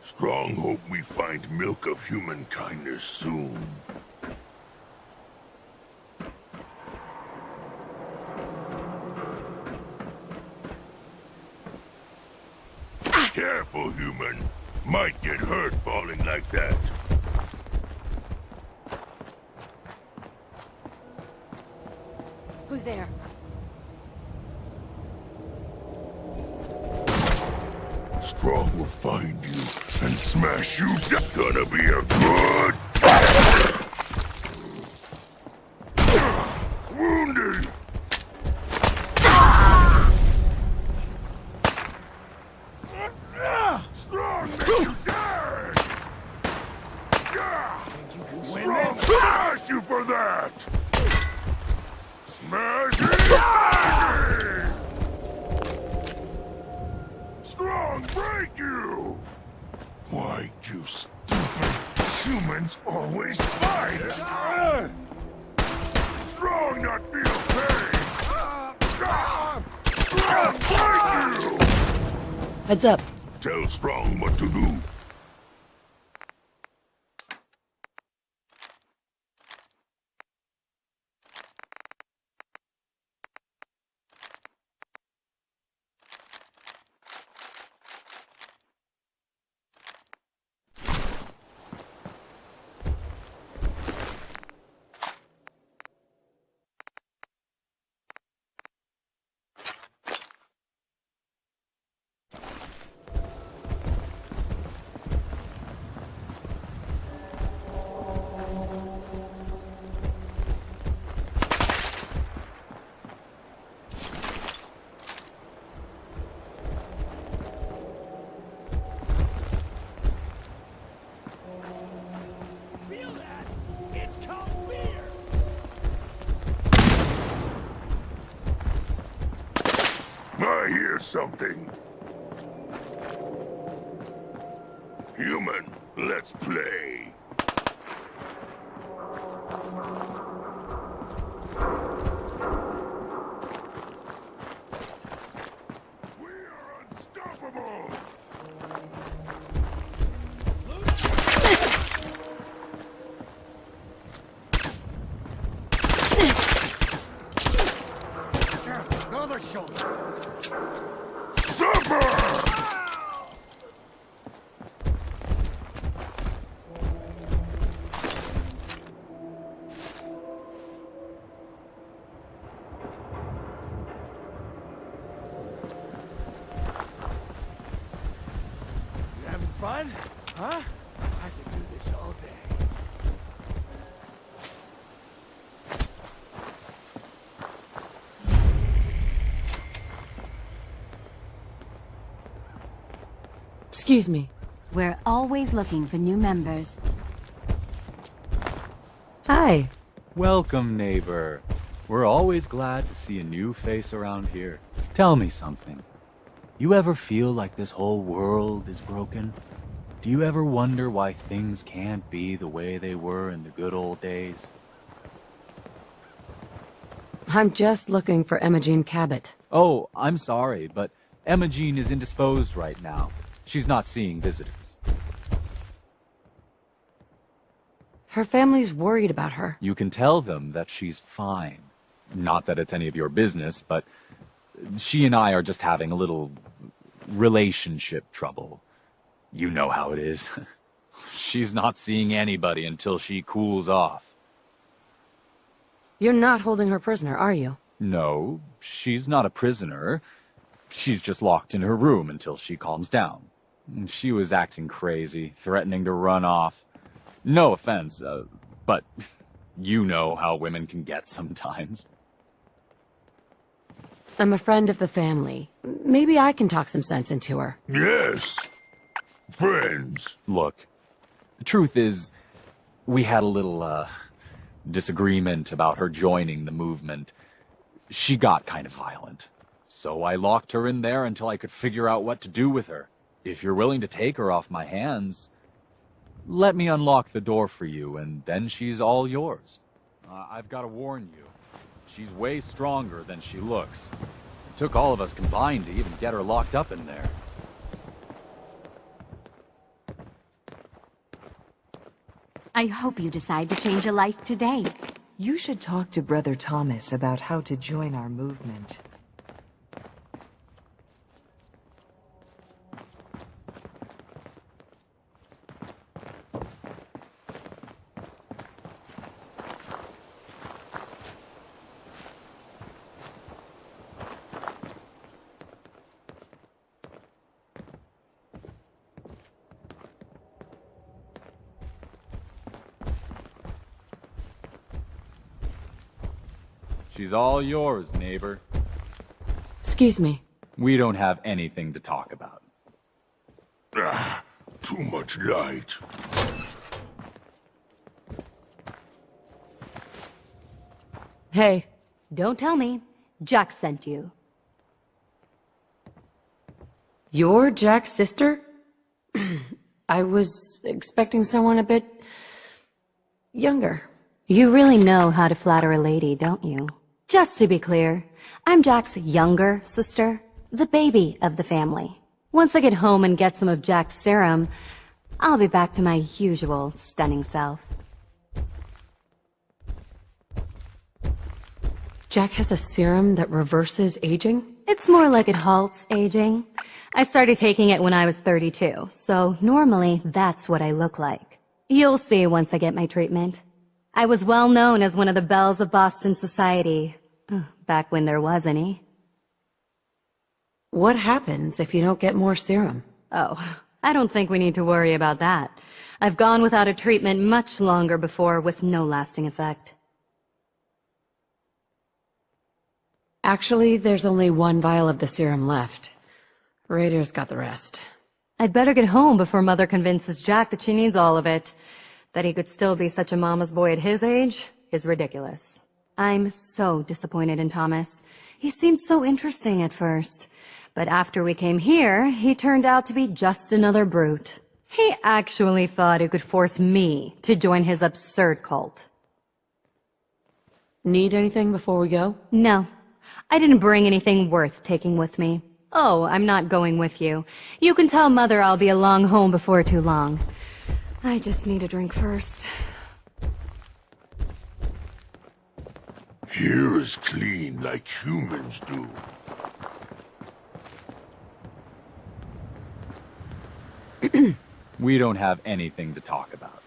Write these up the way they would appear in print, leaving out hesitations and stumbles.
Strong hope we find milk of human kindness soon. Careful, human. Might get hurt falling like that. Who's there? Strong will find you and smash you down. Gonna be a good fight. Wounded. Strong make you dead. Strong smash you for that. Smash it. Strong break you! Why you stupid humans always fight? Strong not feel pain! Strong break you! Heads up. Tell Strong what to do. I hear something. Human, let's play. We are unstoppable! Another shoulder. Supper! You having fun? Huh? I could do this all day. Excuse me. We're always looking for new members. Hi. Welcome, neighbor. We're always glad to see a new face around here. Tell me something. You ever feel like this whole world is broken? Do you ever wonder why things can't be the way they were in the good old days? I'm just looking for Emogene Cabot. Oh, I'm sorry, but Emogene is indisposed right now. She's not seeing visitors. Her family's worried about her. You can tell them that she's fine. Not that it's any of your business, but she and I are just having a little relationship trouble. You know how it is. She's not seeing anybody until she cools off. You're not holding her prisoner, are you? No, she's not a prisoner. She's just locked in her room until she calms down. She was acting crazy, threatening to run off. No offense, but you know how women can get sometimes. I'm a friend of the family. Maybe I can talk some sense into her. Yes. Friends. Look, the truth is, we had a little, disagreement about her joining the movement. She got kind of violent. So I locked her in there until I could figure out what to do with her. If you're willing to take her off my hands, let me unlock the door for you, and then she's all yours. I've got to warn you, she's way stronger than she looks. It took all of us combined to even get her locked up in there. I hope you decide to change a life today. You should talk to Brother Thomas about how to join our movement. She's all yours, neighbor. Excuse me. We don't have anything to talk about. Too much light. Hey, Don't tell me. Jack sent you. you're Jack's sister? I was expecting someone a bit... younger. You really know how to flatter a lady, don't you? Just to be clear, I'm Jack's younger sister, the baby of the family. Once I get home and get some of Jack's serum, I'll be back to my usual stunning self. Jack has a serum that reverses aging? It's more like it halts aging. I started taking it when I was 32, so normally that's what I look like. You'll see once I get my treatment. I was well known as one of the belles of Boston society, back when there was any. What happens if you don't get more serum? Oh, I don't think we need to worry about that. I've gone without a treatment much longer before with no lasting effect. Actually, there's only one vial of the serum left. Raiders got the rest. I'd better get home before Mother convinces Jack that she needs all of it. That he could still be such a mama's boy at his age is ridiculous. I'm so disappointed in Thomas. He seemed so interesting at first. But after we came here, he turned out to be just another brute. He actually thought he could force me to join his absurd cult. Need anything before we go? No, I didn't bring anything worth taking with me. Oh, I'm not going with you. You can tell Mother I'll be along home before too long. I just need a drink first. Here is clean like humans do. We don't have anything to talk about.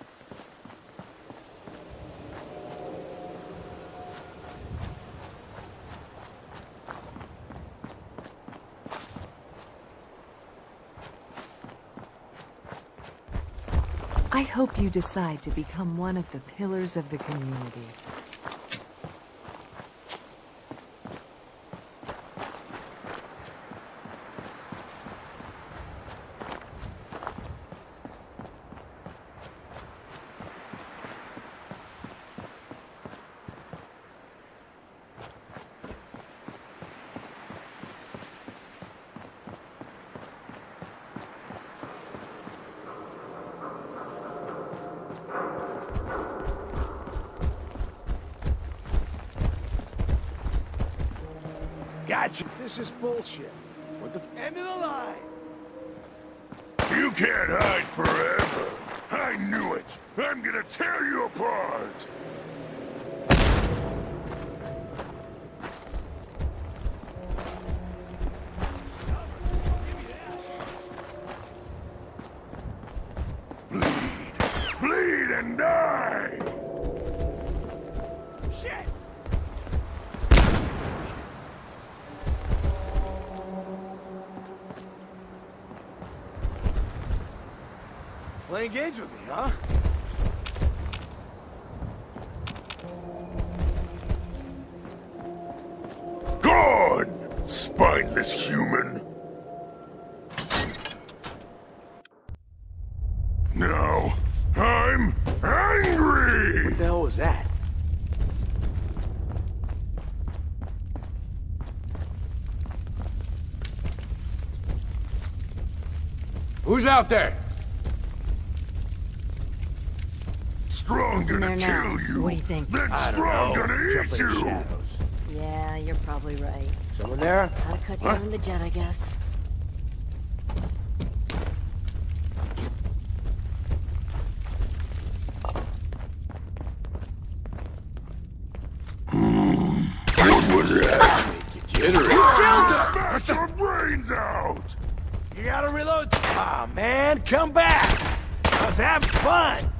I hope you decide to become one of the pillars of the community. Gotcha. This is bullshit. What the end of the line? You can't hide forever. I knew it. I'm gonna tear you apart. Bleed. Bleed and die. Shit! Playing games with me, huh? Gone! Spineless human. Now, I'm angry! What the hell was that? Who's out there? Strong gonna there now. kill you. What do you think? Then I don't strong know. gonna Jump eat in the you. shadows. Yeah, you're probably right. Someone there? Gotta cut down the jet, I guess. guns out! You gotta reload. Aw, man, come back! I was having fun!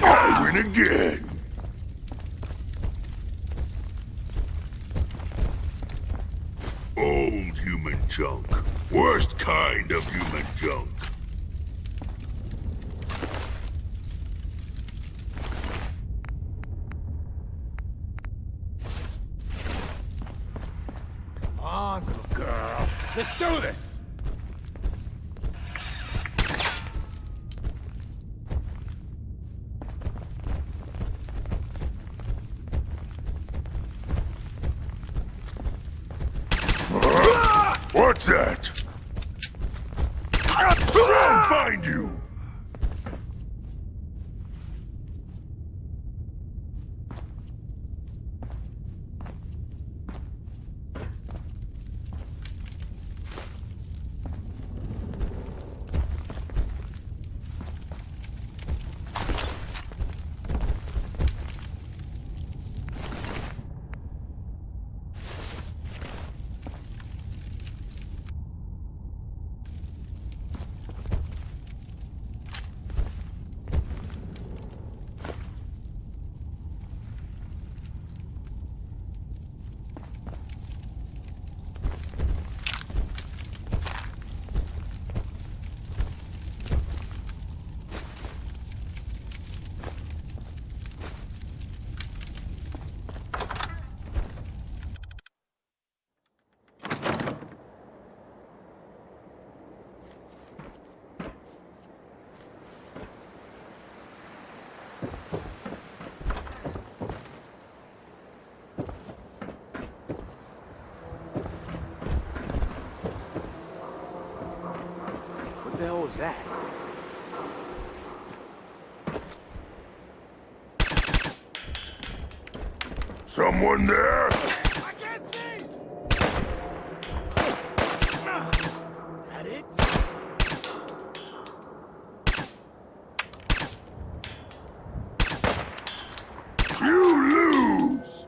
I win again! Old human junk. Worst kind of human junk. Come on, little girl. Let's do this! What's that? I'll find you! What the hell was that? Someone there? I can't see! That it? You lose!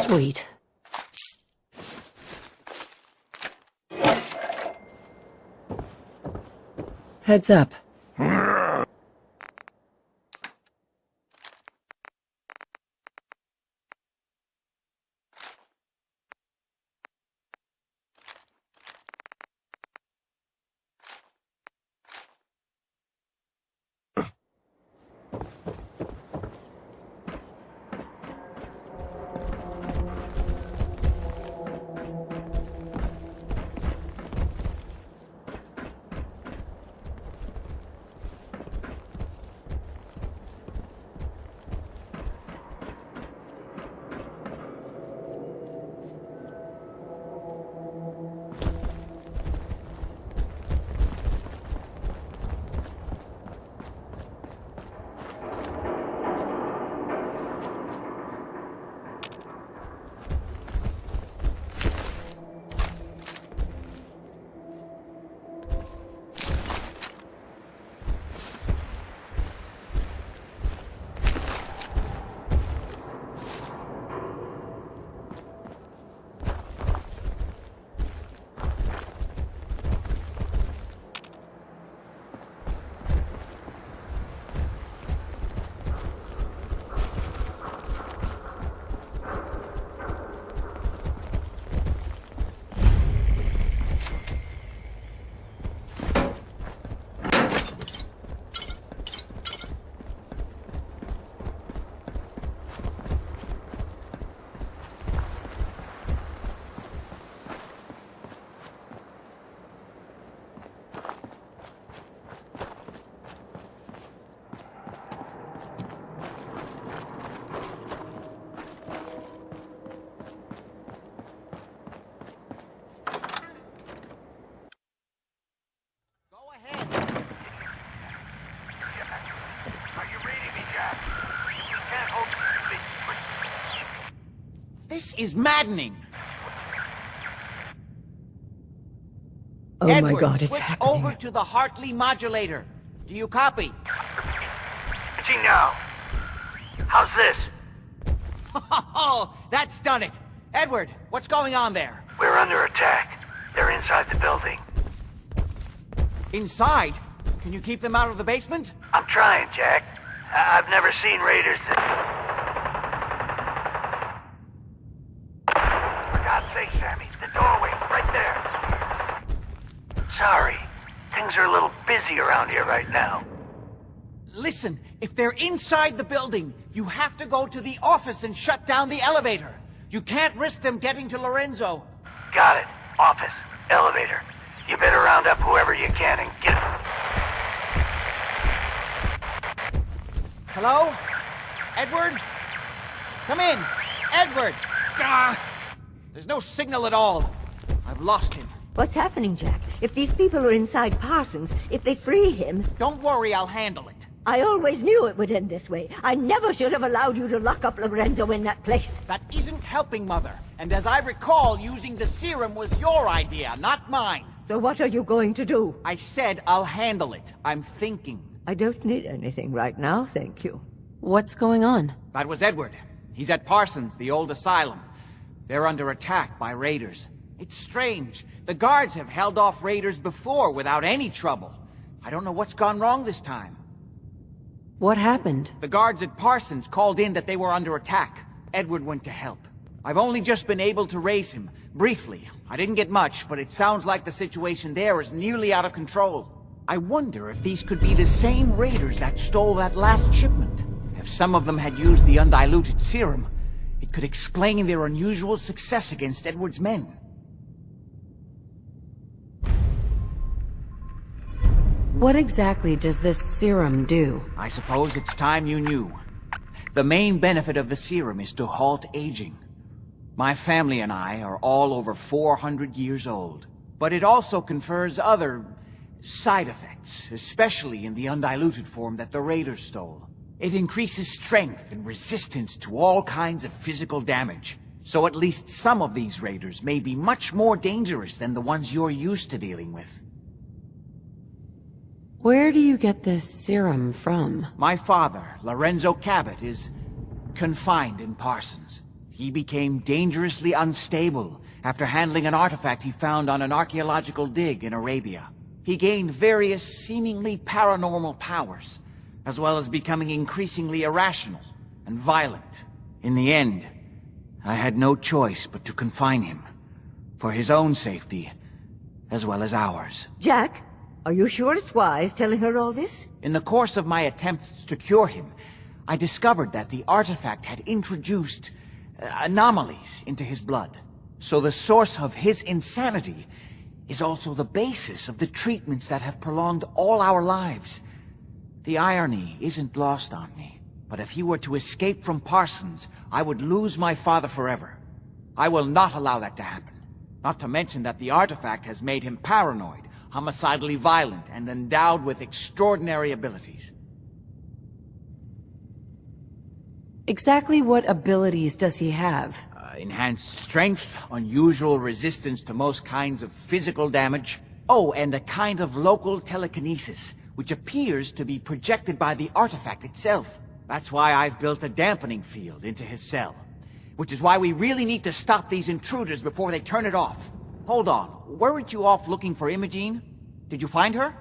Sweet. Heads up. is maddening. Oh Edward, my god, it's switch happening. over to the Hartley modulator. Do you copy? Switching now. How's this? Oh, that's done it. Edward, what's going on there? We're under attack. They're inside the building. Inside? Can you keep them out of the basement? I'm trying, Jack. I've never seen raiders that... For God's sake, Sammy, the doorway, right there. Sorry. Things are a little busy around here right now. Listen, if they're inside the building, you have to go to the office and shut down the elevator. You can't risk them getting to Lorenzo. Got it. Office. Elevator. You better round up whoever you can and get... Hello? Edward? Come in. Edward! There's no signal at all. I've lost him. What's happening, Jack? If these people are inside Parsons, if they free him... Don't worry, I'll handle it. I always knew it would end this way. I never should have allowed you to lock up Lorenzo in that place. That isn't helping, Mother. And as I recall, using the serum was your idea, not mine. So what are you going to do? I said I'll handle it. I'm thinking. I don't need anything right now, thank you. What's going on? That was Edward. He's at Parsons, the old asylum. They're under attack by raiders. It's strange. The guards have held off raiders before without any trouble. I don't know what's gone wrong this time. What happened? The guards at Parsons called in that they were under attack. Edward went to help. I've only just been able to raise him. Briefly. I didn't get much, but it sounds like the situation there is nearly out of control. I wonder if these could be the same raiders that stole that last shipment. If some of them had used the undiluted serum, it could explain their unusual success against Edward's men. What exactly does this serum do? I suppose it's time you knew. The main benefit of the serum is to halt aging. My family and I are all over 400 years old. But it also confers other side effects, especially in the undiluted form that the raiders stole. It increases strength and resistance to all kinds of physical damage. So at least some of these raiders may be much more dangerous than the ones you're used to dealing with. Where do you get this serum from? My father, Lorenzo Cabot, is confined in Parsons. He became dangerously unstable after handling an artifact he found on an archaeological dig in Arabia. He gained various seemingly paranormal powers, as well as becoming increasingly irrational and violent. In the end, I had no choice but to confine him, for his own safety, as well as ours. Jack, are you sure it's wise telling her all this? In the course of my attempts to cure him, I discovered that the artifact had introduced anomalies into his blood. So the source of his insanity is also the basis of the treatments that have prolonged all our lives. The irony isn't lost on me, but if he were to escape from Parsons, I would lose my father forever. I will not allow that to happen. Not to mention that the artifact has made him paranoid, homicidally violent, and endowed with extraordinary abilities. Exactly what abilities does he have? Enhanced strength, unusual resistance to most kinds of physical damage. Oh, and a kind of local telekinesis, which appears to be projected by the artifact itself. That's why I've built a dampening field into his cell. Which is why we really need to stop these intruders before they turn it off. Hold on, weren't you off looking for Emogene? Did you find her?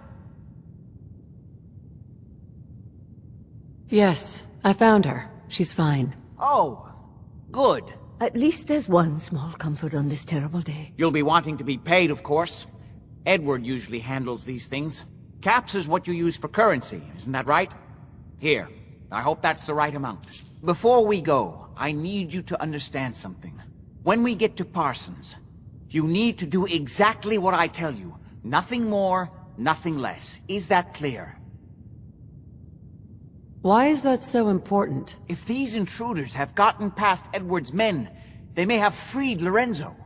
Yes, I found her. She's fine. Oh, good. At least there's one small comfort on this terrible day. You'll be wanting to be paid, of course. Edward usually handles these things. Caps is what you use for currency, isn't that right? Here, I hope that's the right amount. Before we go, I need you to understand something. When we get to Parsons, you need to do exactly what I tell you. Nothing more, nothing less. Is that clear? Why is that so important? If these intruders have gotten past Edward's men, they may have freed Lorenzo.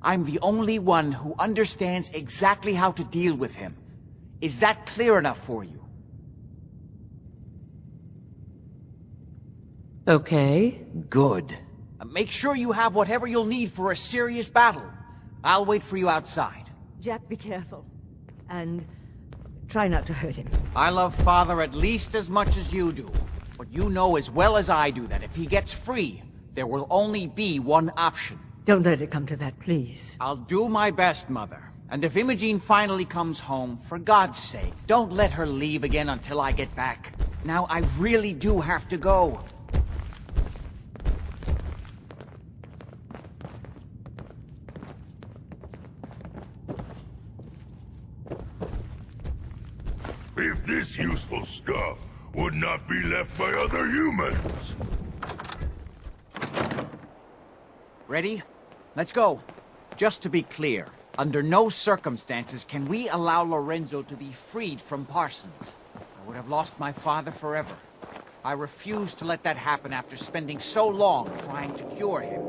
I'm the only one who understands exactly how to deal with him. Is that clear enough for you? Okay. Good. Make sure you have whatever you'll need for a serious battle. I'll wait for you outside. Jack, be careful. And try not to hurt him. I love Father at least as much as you do. But you know as well as I do that if he gets free, there will only be one option. Don't let it come to that, please. I'll do my best, Mother. And if Emogene finally comes home, for God's sake, don't let her leave again until I get back. Now, I really do have to go. If this useful stuff would not be left by other humans. Ready? Let's go. Just to be clear, under no circumstances can we allow Lorenzo to be freed from Parsons. I would have lost my father forever. I refuse to let that happen after spending so long trying to cure him.